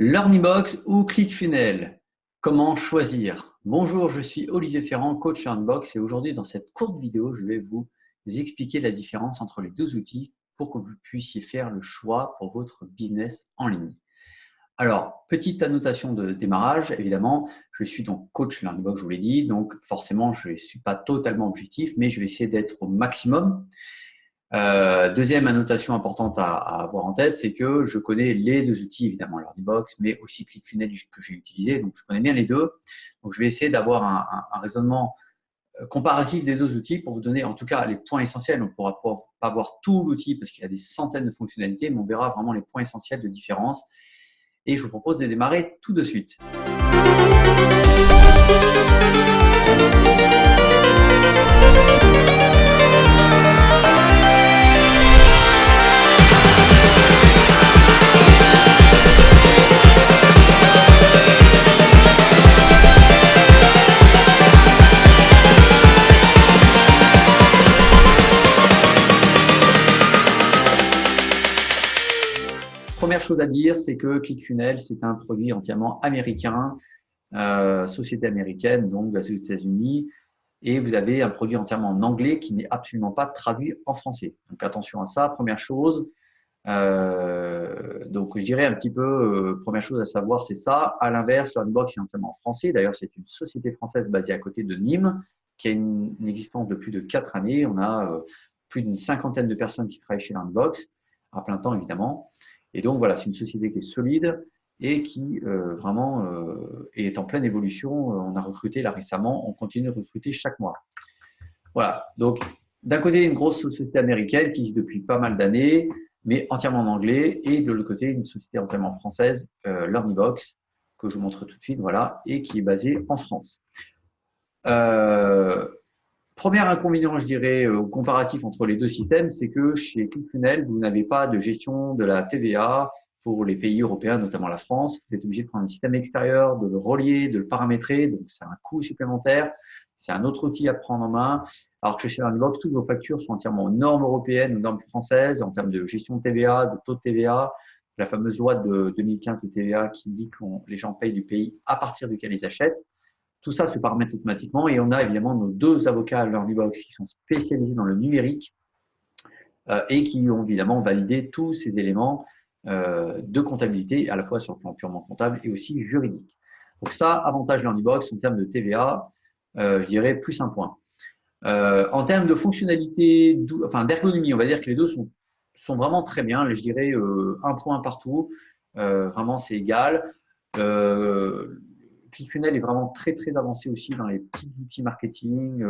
LearnyBox ou ClickFunnels? Comment choisir? Bonjour, je suis Olivier Ferrand, coach LearnyBox et aujourd'hui dans cette courte vidéo, je vais vous expliquer la différence entre les deux outils pour que vous puissiez faire le choix pour votre business en ligne. Alors, petite annotation de démarrage, évidemment, je suis donc coach LearnyBox, je vous l'ai dit, donc forcément, je ne suis pas totalement objectif, mais je vais essayer d'être au maximum. Deuxième annotation importante à avoir en tête, c'est que je connais les deux outils, évidemment LearnyBox, mais aussi ClickFunnels que j'ai utilisé, donc je connais bien les deux. Donc je vais essayer d'avoir un raisonnement comparatif des deux outils pour vous donner en tout cas les points essentiels. On ne pourra pas voir tout l'outil parce qu'il y a des centaines de fonctionnalités, mais on verra vraiment les points essentiels de différence. Et je vous propose de démarrer tout de suite. Première chose à dire, c'est que ClickFunnels, c'est un produit entièrement américain, société américaine, donc basée aux États-Unis, et vous avez un produit entièrement en anglais qui n'est absolument pas traduit en français. Donc attention à ça, première chose. Donc je dirais un petit peu, première chose à savoir, c'est ça. À l'inverse, LearnyBox est entièrement en français. D'ailleurs, c'est une société française basée à côté de Nîmes, qui a une existence de plus de 4 années. On a plus d'une cinquantaine de personnes qui travaillent chez LearnyBox, à plein temps évidemment. Et donc voilà, c'est une société qui est solide et qui vraiment est en pleine évolution. On a recruté là récemment, on continue de recruter chaque mois. Voilà, donc d'un côté, une grosse société américaine qui existe depuis pas mal d'années, mais entièrement en anglais, et de l'autre côté, une société entièrement française, LearnyBox, que je vous montre tout de suite, voilà, et qui est basée en France. Premier inconvénient, je dirais, comparatif entre les deux systèmes, c'est que chez ClickFunnels, vous n'avez pas de gestion de la TVA pour les pays européens, notamment la France. Vous êtes obligé de prendre un système extérieur, de le relier, de le paramétrer, donc c'est un coût supplémentaire. C'est un autre outil à prendre en main. Alors que chez LearnyBox, toutes vos factures sont entièrement aux normes européennes, aux normes françaises, en termes de gestion de TVA, de taux de TVA, la fameuse loi de 2015 de TVA qui dit que les gens payent du pays à partir duquel ils achètent. Tout ça se paramètre automatiquement et on a évidemment nos deux avocats à LearnyBox qui sont spécialisés dans le numérique et qui ont évidemment validé tous ces éléments de comptabilité, à la fois sur le plan purement comptable et aussi juridique. Donc ça, avantage LearnyBox en termes de TVA, je dirais plus un point. En termes de fonctionnalité, enfin d'ergonomie, on va dire que les deux sont vraiment très bien. Je dirais un point partout. Vraiment, c'est égal. ClickFunnels est vraiment très très avancé aussi dans les petits outils marketing,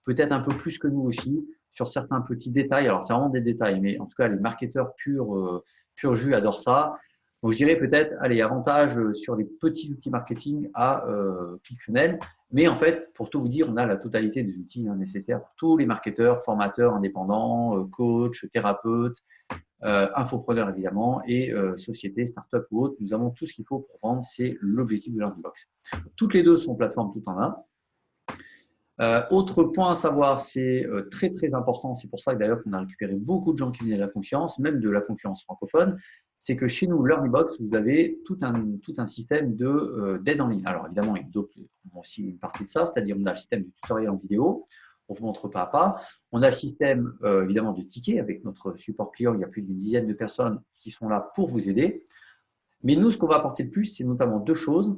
peut-être un peu plus que nous aussi sur certains petits détails. Alors c'est vraiment des détails, mais en tout cas les marketeurs pur jus adorent ça. Donc je dirais peut-être, allez, avantage sur les petits outils marketing à ClickFunnels. Mais en fait, pour tout vous dire, on a la totalité des outils nécessaires pour tous les marketeurs, formateurs, indépendants, coachs, thérapeutes, infopreneurs évidemment, et sociétés, startups ou autres. Nous avons tout ce qu'il faut pour vendre, c'est l'objectif de LearnyBox. Toutes les deux sont plateformes tout en un. Autre point à savoir, c'est très très important, c'est pour ça que d'ailleurs qu'on a récupéré beaucoup de gens qui venaient de la concurrence, même de la concurrence francophone, c'est que chez nous, LearnyBox, vous avez tout un système d'aide en ligne. Alors évidemment, il y a d'autres ont aussi une partie de ça, c'est-à-dire on a le système du tutoriel en vidéo, on vous montre pas à pas. On a le système évidemment de tickets avec notre support client, il y a plus d'une dizaine de personnes qui sont là pour vous aider. Mais nous, ce qu'on va apporter de plus, c'est notamment deux choses.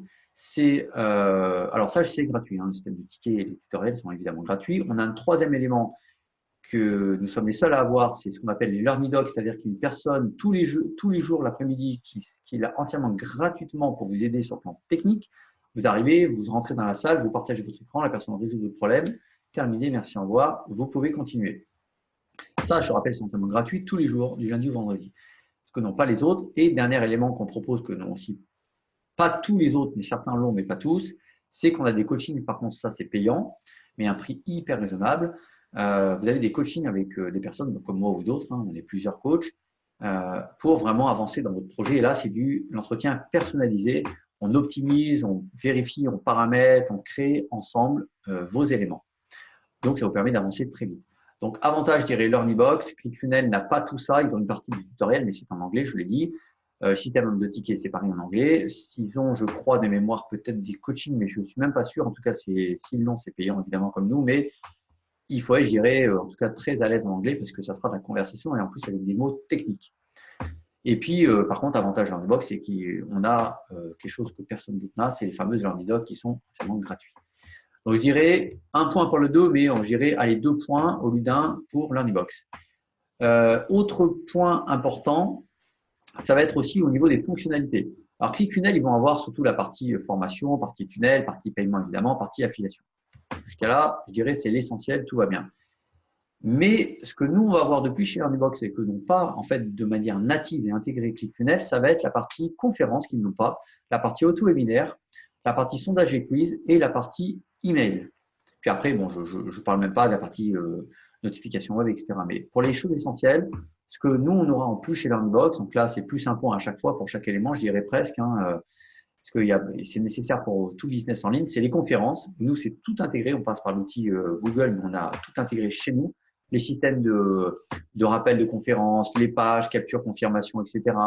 Alors ça, c'est gratuit, le système de tickets et les tutoriels sont évidemment gratuits. On a un troisième élément que nous sommes les seuls à avoir, c'est ce qu'on appelle les Learning Docs, c'est-à-dire qu'une personne tous les jours l'après-midi qui l'a entièrement gratuitement pour vous aider sur le plan technique. Vous arrivez, vous rentrez dans la salle, vous partagez votre écran, la personne résout votre problème, terminé, merci, au revoir, vous pouvez continuer. Ça, je rappelle, c'est entièrement gratuit tous les jours, du lundi au vendredi. Ce que n'ont pas les autres. Et dernier élément qu'on propose, que n'ont aussi pas tous les autres, mais certains l'ont, mais pas tous, c'est qu'on a des coachings, par contre, ça c'est payant, mais à un prix hyper raisonnable. Vous avez des coachings avec des personnes comme moi ou d'autres, on est plusieurs coachs, pour vraiment avancer dans votre projet. Et là, c'est l'entretien personnalisé. On optimise, on vérifie, on paramètre, on crée ensemble vos éléments. Donc, ça vous permet d'avancer très vite. Donc, avantage, je dirais, LearnyBox. ClickFunnels n'a pas tout ça. Ils ont une partie du tutoriel, mais c'est en anglais, je l'ai dit. Système de tickets, c'est pareil en anglais. S'ils ont, je crois, des mémoires, peut-être des coachings, mais je ne suis même pas sûr. En tout cas, s'ils l'ont, c'est payant, évidemment, comme nous. Mais il faut être, je dirais, en tout cas, très à l'aise en anglais parce que ça sera de la conversation et en plus avec des mots techniques. Et puis, par contre, avantage de LearnyBox, c'est qu'on a quelque chose que personne d'autre n'a, c'est les fameuses LearnyDocs qui sont absolument gratuits. Donc, je dirais un point pour le 2, mais je dirais, allez, 2 points au lieu d'un pour LearnyBox. Autre point important, ça va être aussi au niveau des fonctionnalités. Alors, ClickFunnels, ils vont avoir surtout la partie formation, partie tunnel, partie paiement, évidemment, partie affiliation. Jusqu'à là, je dirais, c'est l'essentiel, tout va bien. Mais ce que nous, on va avoir depuis chez LearnyBox et que n'ont pas, en fait, de manière native et intégrée ClickFunnels, ça va être la partie conférence qu'ils n'ont pas, la partie auto-webinaire, la partie sondage et quiz et la partie email. Puis après, bon, je ne parle même pas de la partie notification web, etc. Mais pour les choses essentielles, ce que nous, on aura en plus chez LearnyBox, donc là, c'est plus un point à chaque fois pour chaque élément, je dirais presque, parce que c'est nécessaire pour tout business en ligne, c'est les conférences. Nous, c'est tout intégré, on passe par l'outil Google, mais on a tout intégré chez nous. Les systèmes de rappel de conférences, les pages, capture, confirmation, etc.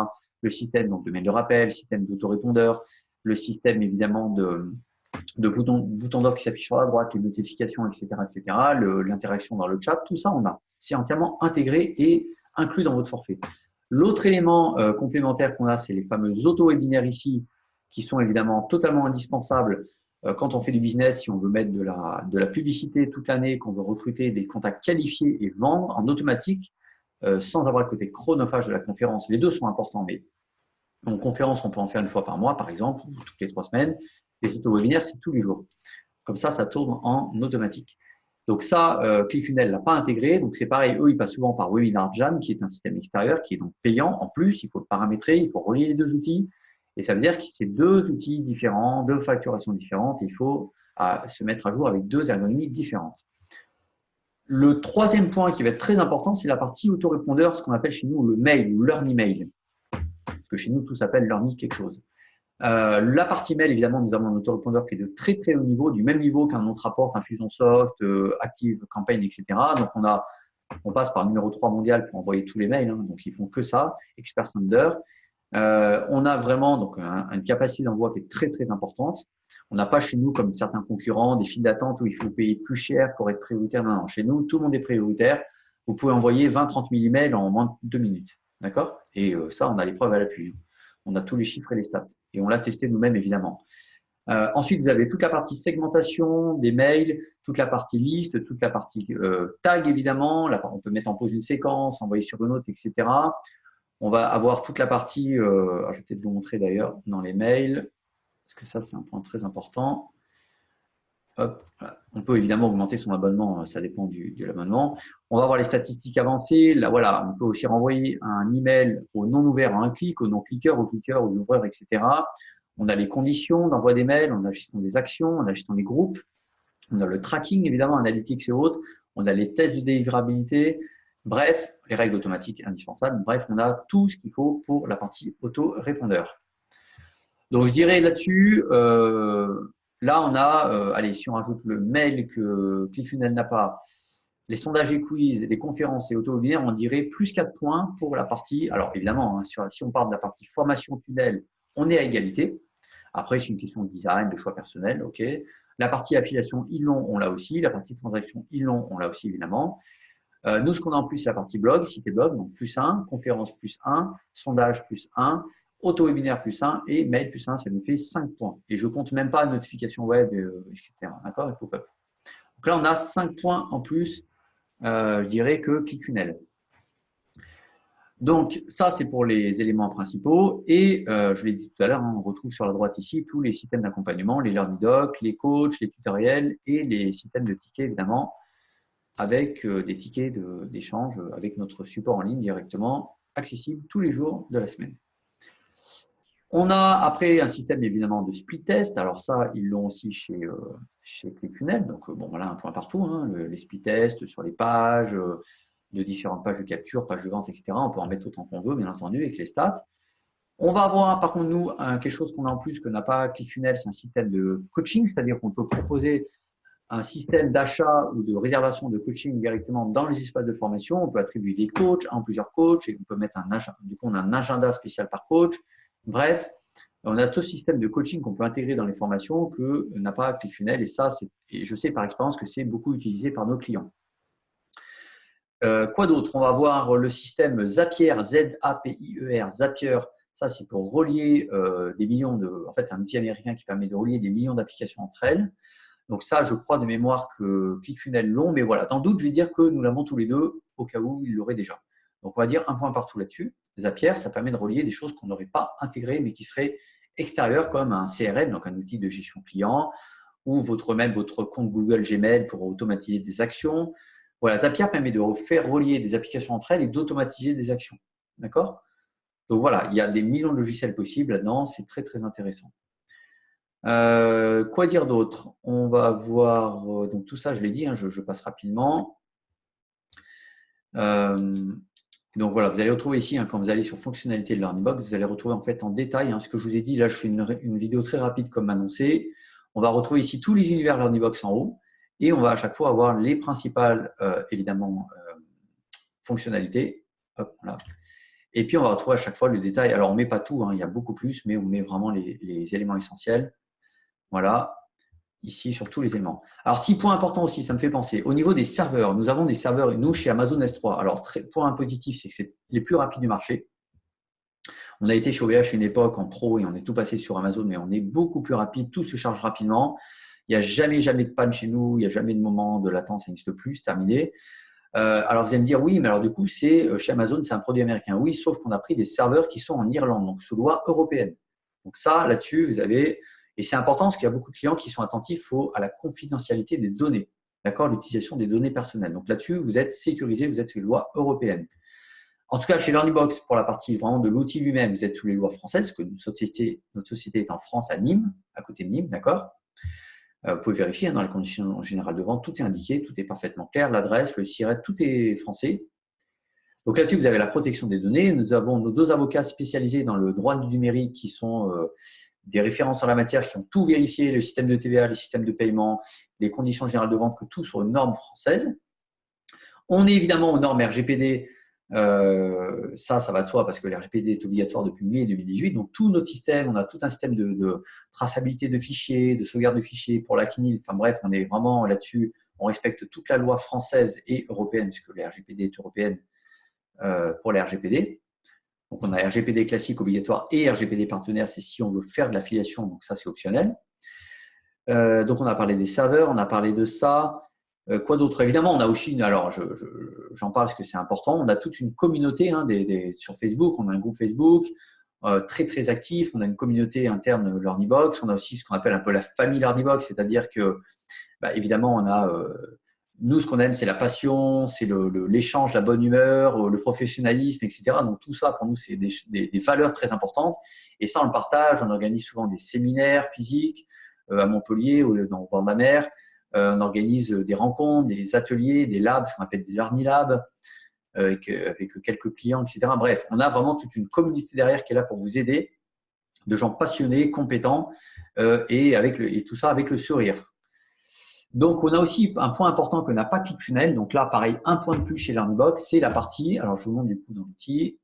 Le système donc, de mail de rappel, le système d'autorépondeur, le système évidemment de boutons d'offre qui s'affichent sur la droite, les notifications, etc., etc., l'interaction dans le chat, tout ça, on a. C'est entièrement intégré et inclus dans votre forfait. L'autre élément complémentaire qu'on a, c'est les fameux auto-webinaires ici, qui sont évidemment totalement indispensables quand on fait du business, si on veut mettre de la publicité toute l'année, qu'on veut recruter des contacts qualifiés et vendre en automatique, sans avoir le côté chronophage de la conférence. Les deux sont importants, mais en conférence, on peut en faire une fois par mois, par exemple, ou toutes les 3 semaines. Les auto-webinaires, c'est tous les jours. Comme ça tourne en automatique. Donc ça, ClickFunnels ne l'a pas intégré. Donc c'est pareil, eux, ils passent souvent par Webinar Jam, qui est un système extérieur, qui est donc payant. En plus, il faut le paramétrer, il faut relier les 2 outils. Et ça veut dire que c'est 2 outils différents, 2 facturations différentes. Et il faut se mettre à jour avec 2 ergonomies différentes. Le troisième point qui va être très important, c'est la partie autorépondeur, ce qu'on appelle chez nous le mail ou l'Earny-mail. Parce que chez nous, tout s'appelle Learny quelque chose. La partie mail, évidemment, nous avons un autorépondeur qui est de très très haut niveau, du même niveau qu'un NotRaport, Infusionsoft, Active Campaign, etc. Donc on passe par le numéro 3 mondial pour envoyer tous les mails, donc ils font que ça, Expert Sender. On a vraiment donc une capacité d'envoi qui est très très importante. On n'a pas chez nous, comme certains concurrents, des files d'attente où il faut payer plus cher pour être prioritaire. Non, non, chez nous, tout le monde est prioritaire. Vous pouvez envoyer 20-30 000 emails en moins de 2 minutes. D'accord? Et ça, on a les preuves à l'appui. On a tous les chiffres et les stats. Et on l'a testé nous-mêmes, évidemment. Ensuite, vous avez toute la partie segmentation des mails, toute la partie liste, toute la partie tag, évidemment. Là, on peut mettre en pause une séquence, envoyer sur une autre, etc. On va avoir toute la partie, je vais peut-être vous montrer d'ailleurs dans les mails, parce que ça, c'est un point très important. Hop, voilà. On peut évidemment augmenter son abonnement, ça dépend de l'abonnement. On va avoir les statistiques avancées. Là, voilà, on peut aussi renvoyer un email au non ouvert à un clic, au non cliqueur, au cliqueur, au ouvreur, etc. On a les conditions d'envoi des mails, on a la gestion des actions, on a la gestion des groupes, on a le tracking, évidemment, analytics et autres, on a les tests de délivrabilité, bref, les règles automatiques indispensables. Bref, on a tout ce qu'il faut pour la partie auto-répondeur. Donc, je dirais là-dessus, là, on a, allez, si on rajoute le mail que ClickFunnels n'a pas, les sondages et quiz, les conférences et auto-webinaires, on dirait plus 4 points pour la partie. Alors, évidemment, si on part de la partie formation tunnel, on est à égalité. Après, c'est une question de design, de choix personnel, ok. La partie affiliation, ils l'ont, on l'a aussi. La partie transaction, ils l'ont, on l'a aussi, évidemment. Nous, ce qu'on a en plus, la partie blog, cité blog, donc plus 1, conférence plus 1, sondage plus 1, auto-webinaire plus 1 et mail plus 1, ça nous fait 5 points. Et je ne compte même pas notification web, etc. D'accord? Et pop-up. Donc là, on a 5 points en plus, je dirais, que ClickFunnels. Donc, ça, c'est pour les éléments principaux. Et je l'ai dit tout à l'heure, on retrouve sur la droite ici tous les systèmes d'accompagnement, les LearnyDocs, les coachs, les tutoriels et les systèmes de tickets, évidemment, avec des tickets d'échange avec notre support en ligne directement, accessible tous les jours de la semaine. On a après un système évidemment de split test. Alors ça, ils l'ont aussi chez ClickFunnels. Donc bon, voilà un point partout, les split tests sur les pages, de différentes pages de capture, pages de vente, etc. On peut en mettre autant qu'on veut, bien entendu, avec les stats. On va avoir, par contre, nous, quelque chose qu'on a en plus que n'a pas ClickFunnels, c'est un système de coaching, c'est-à-dire qu'on peut proposer un système d'achat ou de réservation de coaching directement dans les espaces de formation. On peut attribuer des coachs en plusieurs coachs et on peut mettre un agenda. Du coup, on a un agenda spécial par coach. Bref, on a tout ce système de coaching qu'on peut intégrer dans les formations que n'a pas ClickFunnels. Et ça, et je sais par expérience que c'est beaucoup utilisé par nos clients. Quoi d'autre? On va voir le système Zapier, Z-A-P-I-E-R, Zapier. Ça, c'est pour relier des millions de… En fait, c'est un outil américain qui permet de relier des millions d'applications entre elles. Donc ça, je crois de mémoire que ClickFunnels l'ont, mais voilà. Dans le doute, je vais dire que nous l'avons tous les deux, au cas où ils l'auraient déjà. Donc, on va dire un point partout là-dessus. Zapier, ça permet de relier des choses qu'on n'aurait pas intégrées, mais qui seraient extérieures, comme un CRM, donc un outil de gestion client, ou même votre compte Google Gmail pour automatiser des actions. Voilà, Zapier permet de faire relier des applications entre elles et d'automatiser des actions. D'accord? Donc voilà, il y a des millions de logiciels possibles là-dedans, c'est très très intéressant. Quoi dire d'autre? On va voir, donc tout ça je l'ai dit, hein, je passe rapidement. Donc voilà, vous allez retrouver ici, hein, quand vous allez sur fonctionnalité de LearningBox, vous allez retrouver en fait en détail ce que je vous ai dit. Là, je fais une vidéo très rapide comme annoncé. On va retrouver ici tous les univers LearningBox en haut et on va à chaque fois avoir les principales, évidemment, fonctionnalités. Hop, voilà. Et puis, on va retrouver à chaque fois le détail. Alors, on ne met pas tout, il y a beaucoup plus, mais on met vraiment les éléments essentiels. Voilà, ici sur tous les éléments. Alors, 6 points importants aussi, ça me fait penser. Au niveau des serveurs, nous avons des serveurs, nous, chez Amazon S3. Alors, point positif, c'est que c'est les plus rapides du marché. On a été chez OVH une époque en pro et on est tout passé sur Amazon, mais on est beaucoup plus rapide, tout se charge rapidement. Il n'y a jamais de panne chez nous, il n'y a jamais de moment de latence, ça n'existe plus, c'est terminé. Alors, vous allez me dire, oui, mais alors du coup, chez Amazon, c'est un produit américain. Oui, sauf qu'on a pris des serveurs qui sont en Irlande, donc sous loi européenne. Donc ça, là-dessus, vous avez… Et c'est important parce qu'il y a beaucoup de clients qui sont attentifs à la confidentialité des données, d'accord, l'utilisation des données personnelles. Donc là-dessus, vous êtes sécurisé, vous êtes sous les lois européennes. En tout cas, chez LearningBox, pour la partie vraiment de l'outil lui-même, vous êtes sous les lois françaises, parce que notre société est en France, à Nîmes, à côté de Nîmes, d'accord. Vous pouvez vérifier, dans les conditions générales de vente, tout est indiqué, tout est parfaitement clair, l'adresse, le SIRET, tout est français. Donc là-dessus, vous avez la protection des données. Nous avons nos 2 avocats spécialisés dans le droit du numérique qui sont des références en la matière, qui ont tout vérifié, le système de TVA, les systèmes de paiement, les conditions générales de vente, que tout soit aux normes françaises. On est évidemment aux normes RGPD. Ça va de soi parce que le RGPD est obligatoire depuis mai 2018. Donc, tout notre système, on a tout un système de traçabilité de fichiers, de sauvegarde de fichiers pour la CNIL. Enfin bref, on est vraiment là-dessus. On respecte toute la loi française et européenne, puisque la RGPD est européenne pour la RGPD. Donc, on a RGPD classique obligatoire et RGPD partenaire, c'est si on veut faire de l'affiliation. Donc, ça, c'est optionnel. Donc, on a parlé des serveurs, on a parlé de ça. Quoi d'autre? Évidemment, on a aussi, alors j'en parle parce que c'est important, on a toute une communauté sur Facebook, on a un groupe Facebook très très actif, on a une communauté interne LearningBox, on a aussi ce qu'on appelle un peu la famille LearningBox, c'est-à-dire que évidemment, on a, nous ce qu'on aime, c'est la passion, c'est l'échange, la bonne humeur, le professionnalisme, etc. Donc tout ça, pour nous, c'est des valeurs très importantes et ça, on le partage, on organise souvent des séminaires physiques à Montpellier ou au bord de la mer. On organise des rencontres, des ateliers, des labs, ce qu'on appelle des Learning Labs, avec quelques clients, etc. Bref, on a vraiment toute une communauté derrière qui est là pour vous aider, de gens passionnés, compétents, et tout ça avec le sourire. Donc, on a aussi un point important que n'a pas ClickFunnels. Donc là, pareil, un point de plus chez LearningBox, c'est la partie, alors je vous montre du coup dans l'outil,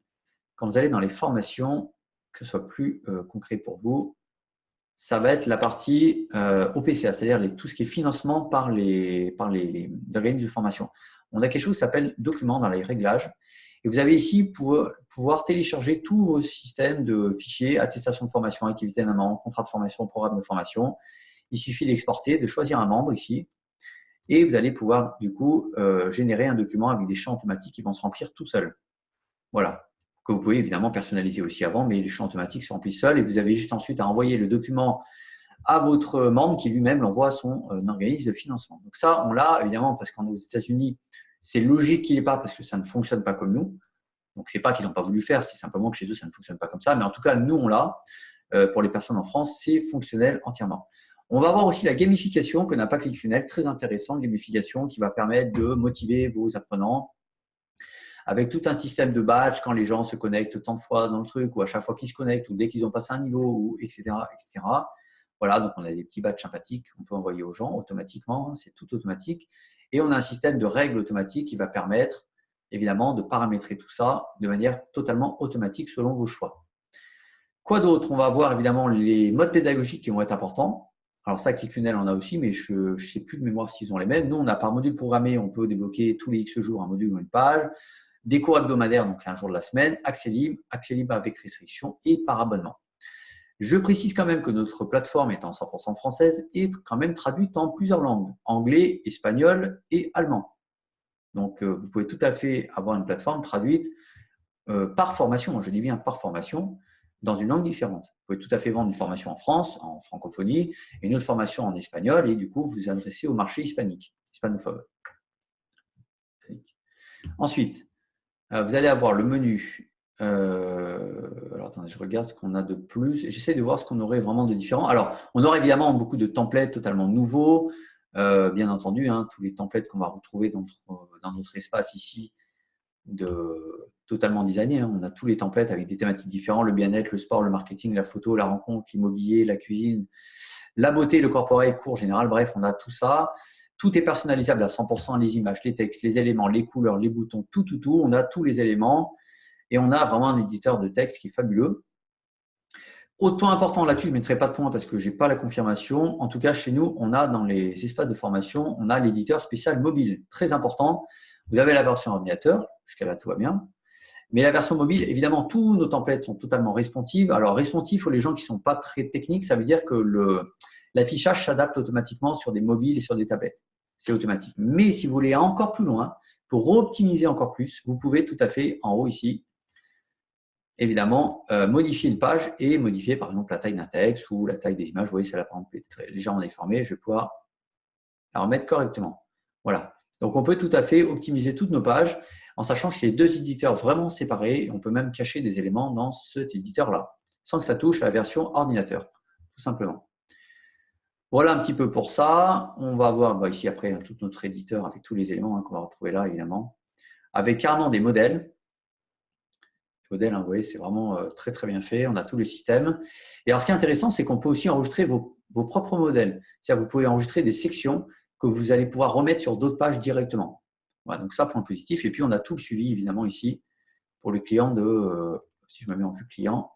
quand vous allez dans les formations, que ce soit plus concret pour vous, ça va être la partie OPCA, c'est-à-dire tout ce qui est financement par les organismes de formation. On a quelque chose qui s'appelle document dans les réglages. Et vous avez ici pouvoir télécharger tous vos systèmes de fichiers, attestation de formation, activité d'amont, contrat de formation, programme de formation. Il suffit d'exporter, de choisir un membre ici. Et vous allez pouvoir, du coup, générer un document avec des champs automatiques qui vont se remplir tout seuls. Voilà. Que vous pouvez évidemment personnaliser aussi avant, mais les champs automatiques se remplissent seuls et vous avez juste ensuite à envoyer le document à votre membre qui lui-même l'envoie à son organisme de financement. Donc ça, on l'a évidemment parce qu'aux États-Unis, c'est logique qu'il n'y ait pas parce que ça ne fonctionne pas comme nous. Donc, ce n'est pas qu'ils n'ont pas voulu faire, c'est simplement que chez eux, ça ne fonctionne pas comme ça. Mais en tout cas, nous, on l'a. Pour les personnes en France, c'est fonctionnel entièrement. On va voir aussi la gamification que n'a pas ClickFunnels, très intéressante gamification qui va permettre de motiver vos apprenants avec tout un système de badge quand les gens se connectent tant de fois dans le truc ou à chaque fois qu'ils se connectent ou dès qu'ils ont passé un niveau, etc., etc. Voilà, donc on a des petits badges sympathiques qu'on peut envoyer aux gens automatiquement, c'est tout automatique. Et on a un système de règles automatiques qui va permettre évidemment de paramétrer tout ça de manière totalement automatique selon vos choix. Quoi d'autre? On va voir évidemment les modes pédagogiques qui vont être importants. Alors ça, ClickFunnels en a aussi, mais je ne sais plus de mémoire s'ils ont les mêmes. Nous, on a par module programmé, on peut débloquer tous les X jours un module ou une page, des cours hebdomadaires, donc un jour de la semaine, accès libre avec restriction et par abonnement. Je précise quand même que notre plateforme étant 100% française est quand même traduite en plusieurs langues, anglais, espagnol et allemand. Donc, vous pouvez tout à fait avoir une plateforme traduite par formation, je dis bien par formation, dans une langue différente. Vous pouvez tout à fait vendre une formation en France, en francophonie, et une autre formation en espagnol, et du coup, vous vous adressez au marché hispanique, hispanophobe. Ensuite, vous allez avoir le menu. Alors, attendez, je regarde ce qu'on a de plus. J'essaie de voir ce qu'on aurait vraiment de différent. Alors, on aura évidemment beaucoup de templates totalement nouveaux. Bien entendu, hein, tous les templates qu'on va retrouver dans notre espace ici, totalement designés. Hein. On a tous les templates avec des thématiques différentes, le bien-être, le sport, le marketing, la photo, la rencontre, l'immobilier, la cuisine, la beauté, le corporel, cours général. Bref, on a tout ça. Tout est personnalisable à 100%, les images, les textes, les éléments, les couleurs, les boutons, tout. On a tous les éléments et on a vraiment un éditeur de texte qui est fabuleux. Autre point important là-dessus, je ne mettrai pas de point parce que je n'ai pas la confirmation. En tout cas, chez nous, on a dans les espaces de formation, on a l'éditeur spécial mobile. Très important. Vous avez la version ordinateur, jusqu'à là, tout va bien. Mais la version mobile, évidemment, tous nos templates sont totalement responsives. Alors, responsive pour les gens qui ne sont pas très techniques, ça veut dire que l'affichage s'adapte automatiquement sur des mobiles et sur des tablettes. C'est automatique. Mais si vous voulez encore plus loin, pour optimiser encore plus, vous pouvez tout à fait, en haut ici, évidemment, modifier une page et modifier, par exemple, la taille d'un texte ou la taille des images. Vous voyez, ça la prend légèrement déformée. Je vais pouvoir la remettre correctement. Voilà. Donc, on peut tout à fait optimiser toutes nos pages en sachant que c'est deux éditeurs vraiment séparés. On peut même cacher des éléments dans cet éditeur-là, sans que ça touche à la version ordinateur, tout simplement. Voilà un petit peu pour ça. On va voir ici après tout notre éditeur avec tous les éléments qu'on va retrouver là, évidemment, avec carrément des modèles. Les modèles, vous voyez, c'est vraiment très, très bien fait. On a tous les systèmes. Et alors, ce qui est intéressant, c'est qu'on peut aussi enregistrer vos propres modèles. C'est-à-dire, vous pouvez enregistrer des sections que vous allez pouvoir remettre sur d'autres pages directement. Voilà, donc ça, point positif. Et puis, on a tout le suivi, évidemment, ici, pour le client si je me mets en vue client,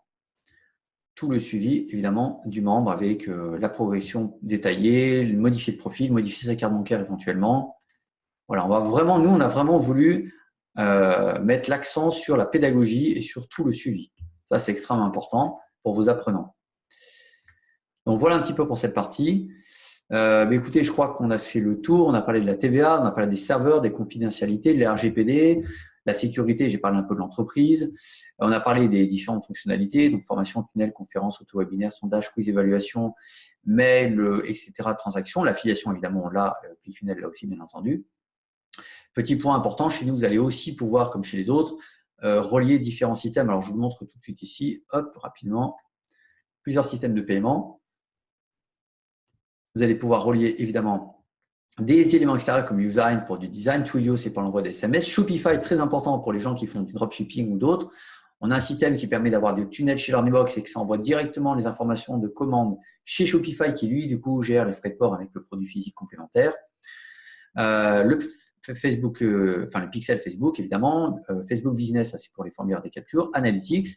tout le suivi, évidemment, du membre avec la progression détaillée, modifier le profil, modifier sa carte bancaire éventuellement. Voilà, nous, on a vraiment voulu mettre l'accent sur la pédagogie et sur tout le suivi. Ça, c'est extrêmement important pour vos apprenants. Donc, voilà un petit peu pour cette partie. Mais écoutez, je crois qu'on a fait le tour. On a parlé de la TVA, on a parlé des serveurs, des confidentialités, de la RGPD, la sécurité, j'ai parlé un peu de l'entreprise. On a parlé des différentes fonctionnalités, donc formation, tunnel, conférence, auto-webinaire, sondage, quiz, évaluation, mail, etc., transactions. L'affiliation, évidemment, là, ClickFunnels, là aussi, bien entendu. Petit point important, chez nous, vous allez aussi pouvoir, comme chez les autres, relier différents systèmes. Alors, je vous le montre tout de suite ici, hop, rapidement. Plusieurs systèmes de paiement. Vous allez pouvoir relier, évidemment, des éléments extérieurs comme Usein pour du design, Twilio, c'est pour l'envoi des SMS. Shopify, très important pour les gens qui font du dropshipping ou d'autres. On a un système qui permet d'avoir des tunnels chez Learnybox et que ça envoie directement les informations de commande chez Shopify qui, lui, du coup, gère les frais de port avec le produit physique complémentaire. Le Facebook, le pixel Facebook, évidemment. Facebook Business, ça c'est pour les formulaires des captures. Analytics.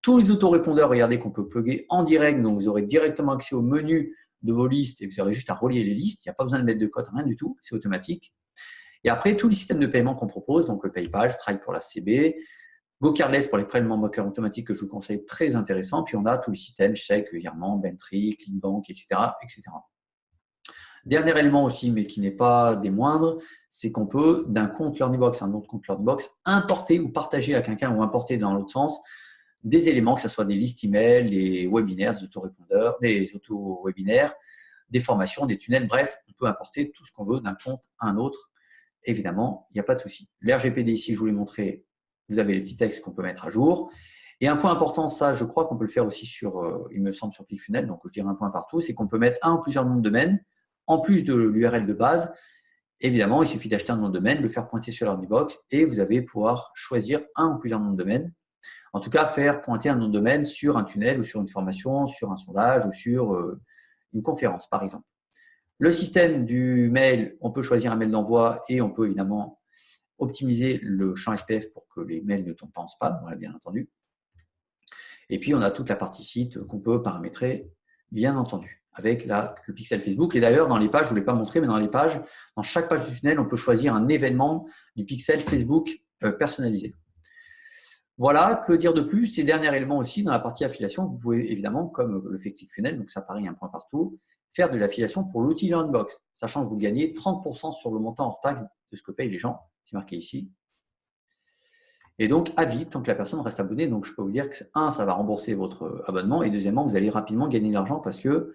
Tous les autorépondeurs, regardez qu'on peut plugger en direct. Donc, vous aurez directement accès au menu de vos listes et vous aurez juste à relier les listes. Il n'y a pas besoin de mettre de code, rien du tout. C'est automatique. Et après, tous les systèmes de paiement qu'on propose, donc PayPal, Stripe pour la CB, GoCardless pour les prélèvements bancaires automatiques que je vous conseille, très intéressant. Puis, on a tous les systèmes, chèques, virements, Bentry, ClickBank, etc., etc. Dernier élément aussi, mais qui n'est pas des moindres, c'est qu'on peut, d'un compte Learnybox à un autre compte Learnybox, importer ou partager à quelqu'un ou importer dans l'autre sens des éléments, que ce soit des listes email, des webinaires, des autorépondeurs, des auto-webinaires, des formations, des tunnels, bref, on peut importer tout ce qu'on veut d'un compte à un autre. Évidemment, il n'y a pas de souci. L'RGPD ici, je vous l'ai montré, vous avez les petits textes qu'on peut mettre à jour. Et un point important, ça, je crois qu'on peut le faire aussi il me semble, sur ClickFunnels, donc je dirais un point partout, c'est qu'on peut mettre un ou plusieurs noms de domaine, en plus de l'URL de base. Évidemment, il suffit d'acheter un nom de domaine, le faire pointer sur Learnybox et vous allez pouvoir choisir un ou plusieurs noms de domaine. En tout cas, faire pointer un nom de domaine sur un tunnel ou sur une formation, sur un sondage ou sur une conférence, par exemple. Le système du mail, on peut choisir un mail d'envoi et on peut évidemment optimiser le champ SPF pour que les mails ne tombent pas en spam, voilà, bien entendu. Et puis, on a toute la partie site qu'on peut paramétrer, bien entendu, avec le pixel Facebook. Et d'ailleurs, dans les pages, je ne vous l'ai pas montré, mais dans les pages, dans chaque page du tunnel, on peut choisir un événement du pixel Facebook personnalisé. Voilà, que dire de plus? Ces derniers éléments aussi, dans la partie affiliation, vous pouvez évidemment, comme le fait ClickFunnels, donc ça paraît un point partout, faire de l'affiliation pour l'outil LearnBox, sachant que vous gagnez 30% sur le montant hors taxe de ce que payent les gens. C'est marqué ici. Et donc, à vie, tant que la personne reste abonnée. Donc, je peux vous dire que, un, ça va rembourser votre abonnement. Et deuxièmement, vous allez rapidement gagner de l'argent parce que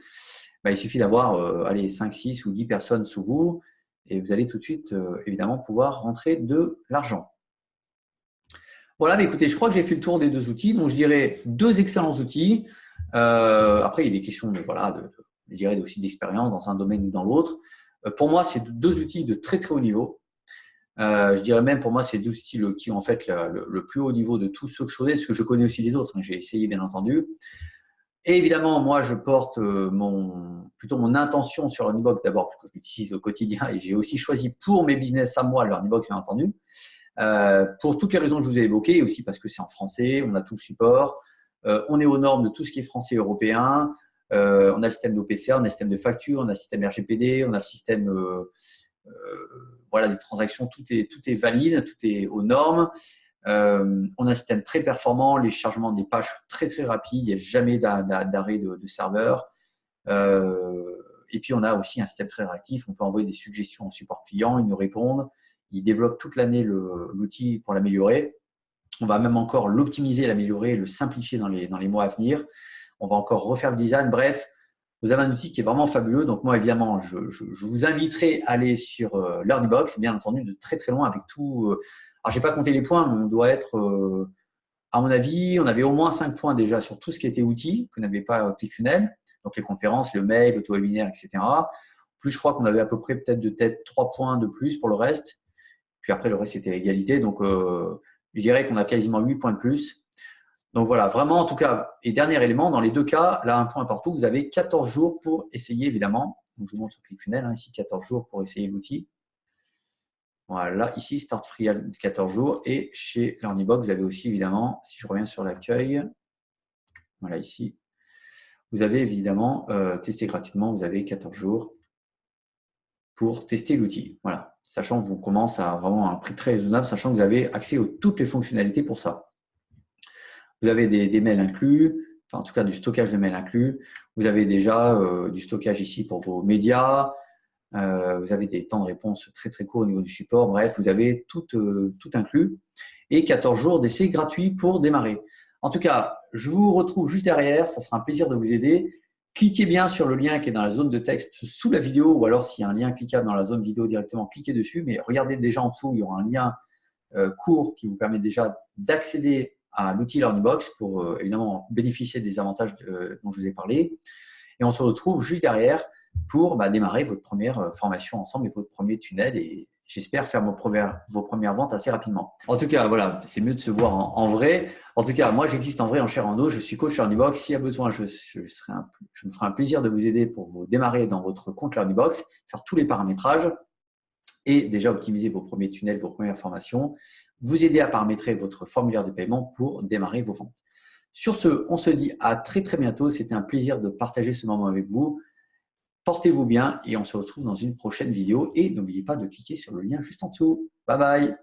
il suffit d'avoir 5, 6 ou 10 personnes sous vous. Et vous allez tout de suite, évidemment, pouvoir rentrer de l'argent. Voilà, mais écoutez, je crois que j'ai fait le tour des deux outils. Donc, je dirais deux excellents outils. Après, il y a des questions je dirais aussi d'expérience dans un domaine ou dans l'autre. Pour moi, c'est deux outils de très, très haut niveau. Je dirais même, pour moi, c'est deux outils qui ont en fait le plus haut niveau de tous ceux que je connais, parce que je connais aussi les autres. J'ai essayé, bien entendu. Et évidemment, moi, je porte plutôt mon intention sur LearnBox d'abord, parce que je l'utilise au quotidien et j'ai aussi choisi pour mes business à moi LearnBox, bien entendu. Pour toutes les raisons que je vous ai évoquées, et aussi parce que c'est en français, on a tout le support, on est aux normes de tout ce qui est français et européen, on a le système d'OPCA, on a le système de facture, on a le système RGPD, on a le système des transactions, tout est valide, tout est aux normes. On a un système très performant, les chargements des pages très très rapides, il n'y a jamais d'arrêt de serveur. Et puis on a aussi un système très réactif, on peut envoyer des suggestions au support client, ils nous répondent. Ils développent toute l'année l'outil pour l'améliorer. On va même encore l'optimiser, l'améliorer, le simplifier dans les mois à venir. On va encore refaire le design. Bref, vous avez un outil qui est vraiment fabuleux. Donc moi, évidemment, je vous inviterai à aller sur LearnBox, bien entendu, de très très loin avec tout. Alors, je n'ai pas compté les points, mais on doit être, à mon avis, on avait au moins 5 points déjà sur tout ce qui était outils, que n'avait pas ClickFunnels, donc les conférences, le mail, l'auto-webinaire, etc. Plus, je crois qu'on avait à peu près peut-être 3 points de plus pour le reste. Puis après, le reste, c'était l'égalité. Donc, je dirais qu'on a quasiment 8 points de plus. Donc voilà, vraiment, en tout cas, et dernier élément, dans les deux cas, là, un point partout, vous avez 14 jours pour essayer, évidemment. Donc, je vous montre sur ClickFunnels, ici, 14 jours pour essayer l'outil. Voilà, ici, Start Free 14 jours. Et chez LearnBox, vous avez aussi, évidemment, si je reviens sur l'accueil, voilà, ici, vous avez évidemment testé gratuitement, vous avez 14 jours pour tester l'outil. Voilà, sachant que vous commencez à vraiment un prix très raisonnable, sachant que vous avez accès à toutes les fonctionnalités pour ça. Vous avez des mails inclus, enfin en tout cas du stockage de mails inclus. Vous avez déjà du stockage ici pour vos médias. Vous avez des temps de réponse très très courts au niveau du support. Bref, vous avez tout inclus. Et 14 jours d'essai gratuit pour démarrer. En tout cas, je vous retrouve juste derrière. Ça sera un plaisir de vous aider. Cliquez bien sur le lien qui est dans la zone de texte sous la vidéo, ou alors s'il y a un lien cliquable dans la zone vidéo directement, cliquez dessus. Mais regardez déjà en dessous, il y aura un lien court qui vous permet déjà d'accéder à l'outil LearnBox pour évidemment bénéficier des avantages dont je vous ai parlé. Et on se retrouve juste derrière pour démarrer votre première formation ensemble et votre premier tunnel. Et j'espère faire vos premières ventes assez rapidement. En tout cas, voilà, c'est mieux de se voir en vrai. En tout cas, moi, j'existe en vrai, en chair, en os. Je suis coach LearnBox. S'il y a besoin, je me ferai un plaisir de vous aider pour vous démarrer dans votre compte LearnBox, faire tous les paramétrages et déjà optimiser vos premiers tunnels, vos premières formations, vous aider à paramétrer votre formulaire de paiement pour démarrer vos ventes. Sur ce, on se dit à très très bientôt. C'était un plaisir de partager ce moment avec vous. Portez-vous bien et on se retrouve dans une prochaine vidéo. Et n'oubliez pas de cliquer sur le lien juste en dessous. Bye bye.